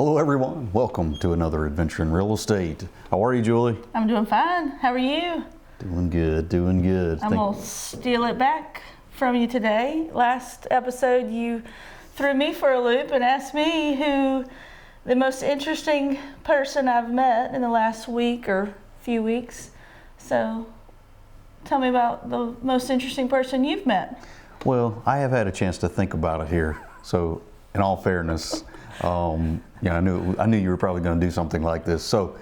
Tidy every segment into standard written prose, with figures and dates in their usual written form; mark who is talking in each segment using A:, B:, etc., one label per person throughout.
A: Hello everyone, welcome to another adventure in real estate. How are you, Julie?
B: I'm doing fine. How are you?
A: Doing good, doing good.
B: I'm going to steal it back from you today. Last episode you threw me for a loop and asked me who the most interesting person I've met in the last week or few weeks. So tell me about the most interesting person you've met.
A: Well, I have had a chance to think about it here. So in all fairness, I knew you were probably going to do something like this. So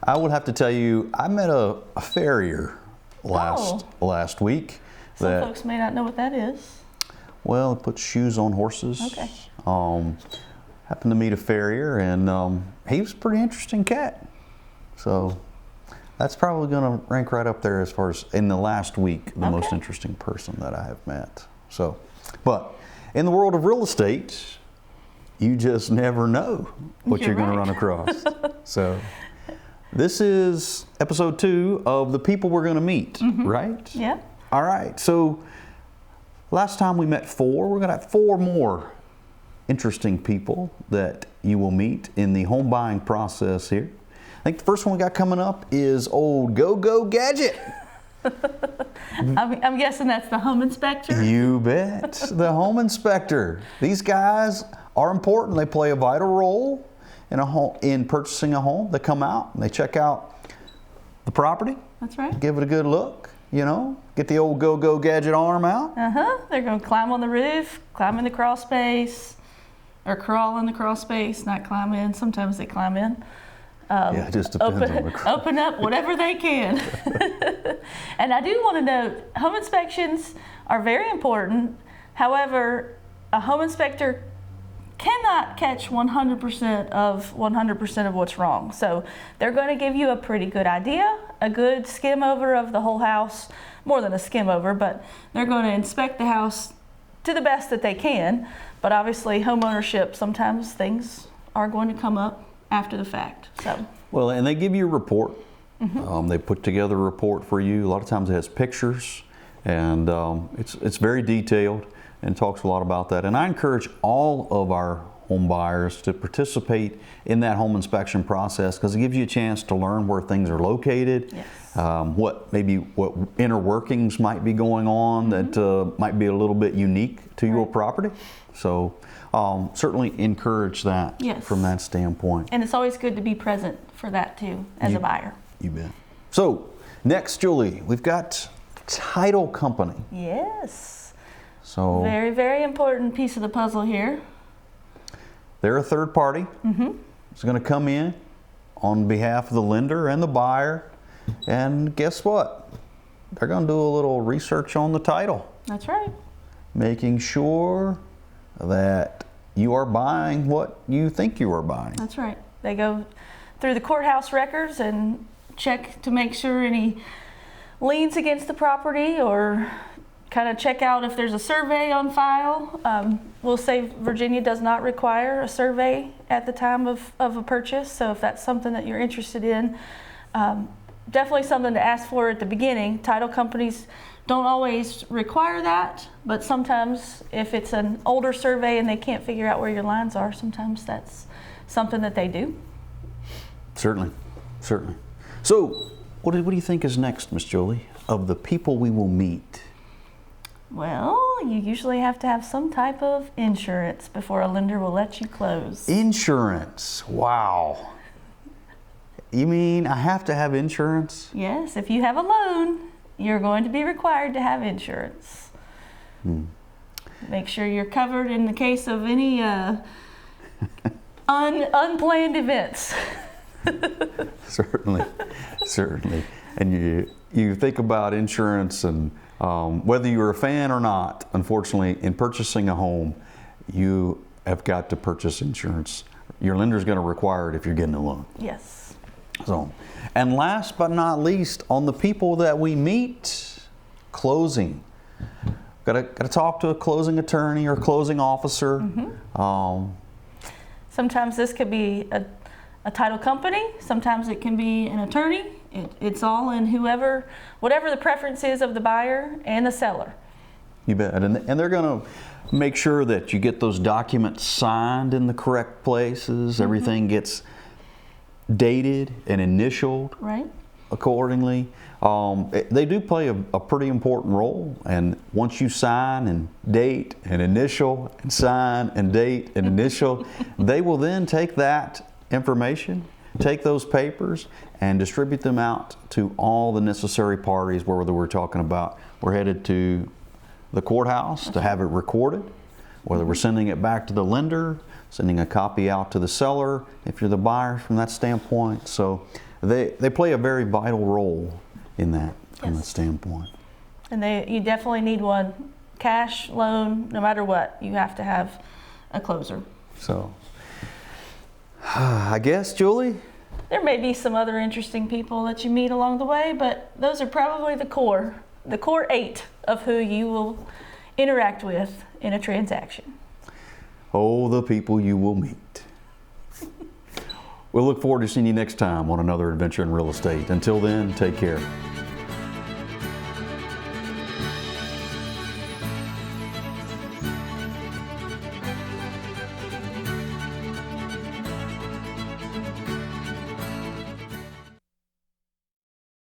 A: I would have to tell you, I met a farrier last week.
B: Some folks may not know what that is.
A: Well, it puts shoes on horses.
B: Okay.
A: Happened to meet a farrier, and he was a pretty interesting cat. So that's probably going to rank right up there as far as in the last week, the most interesting person that I have met. So, but in the world of real estate, you just never know what you're going to run across. So this is episode 2 of the people we're going to meet, right?
B: Yeah.
A: All right. So last time we met 4. We're going to have 4 more interesting people that you will meet in the home buying process here. I think the first one we got coming up is old Go-Go Gadget.
B: I'm guessing that's the home inspector.
A: You bet. The home inspector. These guys are important. They play a vital role in in purchasing a home. They come out and they check out the property.
B: That's right.
A: Give it a good look, get the old Go-Go Gadget arm out.
B: They're going to climb on the roof, climb in the crawl space, or crawl in the crawl space, not climb in. Sometimes they climb in.
A: It just depends on the crawl.
B: Open up whatever they can. And I do want to note, home inspections are very important. However, a home inspector cannot catch 100% of what's wrong. So they're going to give you a pretty good idea, a good skim over of the whole house, more than a skim over, but they're going to inspect the house to the best that they can. But obviously, home ownership, sometimes things are going to come up after the fact. So.
A: Well, and they give you a report. They put together a report for you. A lot of times it has pictures, and it's very detailed and talks a lot about that. And I encourage all of our home buyers to participate in that home inspection process because it gives you a chance to learn where things are located, what inner workings might be going on that might be a little bit unique to your property. So certainly encourage that from that standpoint.
B: And it's always good to be present for that too as a buyer.
A: You bet. So next, Julie, we've got title company.
B: Yes.
A: So
B: very, very important piece of the puzzle here.
A: They're a third party. It's going to come in on behalf of the lender and the buyer. And guess what? They're going to do a little research on the title.
B: That's right.
A: Making sure that you are buying what you think you are buying.
B: That's right. They go through the courthouse records and check to make sure any liens against the property or kind of check out if there's a survey on file. We'll say Virginia does not require a survey at the time of a purchase. So if that's something that you're interested in, definitely something to ask for at the beginning. Title companies don't always require that, but sometimes if it's an older survey and they can't figure out where your lines are, sometimes that's something that they do.
A: Certainly, certainly. So what do you think is next, Miss Jolie, of the people we will meet?
B: Well, you usually have to have some type of insurance before a lender will let you close.
A: Insurance, wow. You mean I have to have insurance?
B: Yes, if you have a loan, you're going to be required to have insurance. Make sure you're covered in the case of any unplanned events.
A: Certainly, certainly. And you think about insurance and whether you're a fan or not, unfortunately, in purchasing a home, you have got to purchase insurance. Your lender's going to require it if you're getting a loan.
B: Yes.
A: So, and last but not least, on the people that we meet, closing. Got to talk to a closing attorney or closing officer.
B: Sometimes this could be a title company. Sometimes it can be an attorney. It's all in whatever the preference is of the buyer and the seller.
A: You bet. And they're going to Make sure that you get those documents signed in the correct places. Everything gets dated and initialed
B: Right.
A: accordingly. They do play a pretty important role, and once you sign and date and initial and sign and date and initial, they will then take that information, take those papers, and distribute them out to all the necessary parties, whether we're talking about we're headed to the courthouse to have it recorded, whether we're sending it back to the lender, sending a copy out to the seller if you're the buyer from that standpoint. So they play a very vital role in that from that standpoint.
B: And you definitely need one. Cash, loan, no matter what, you have to have a closer.
A: So I guess, Julie,
B: There may be some other interesting people that you meet along the way, but those are probably the core 8 of who you will interact with in a transaction.
A: oh, the people you will meet. We'll look forward to seeing you next time on another adventure in real estate. Until then, take care.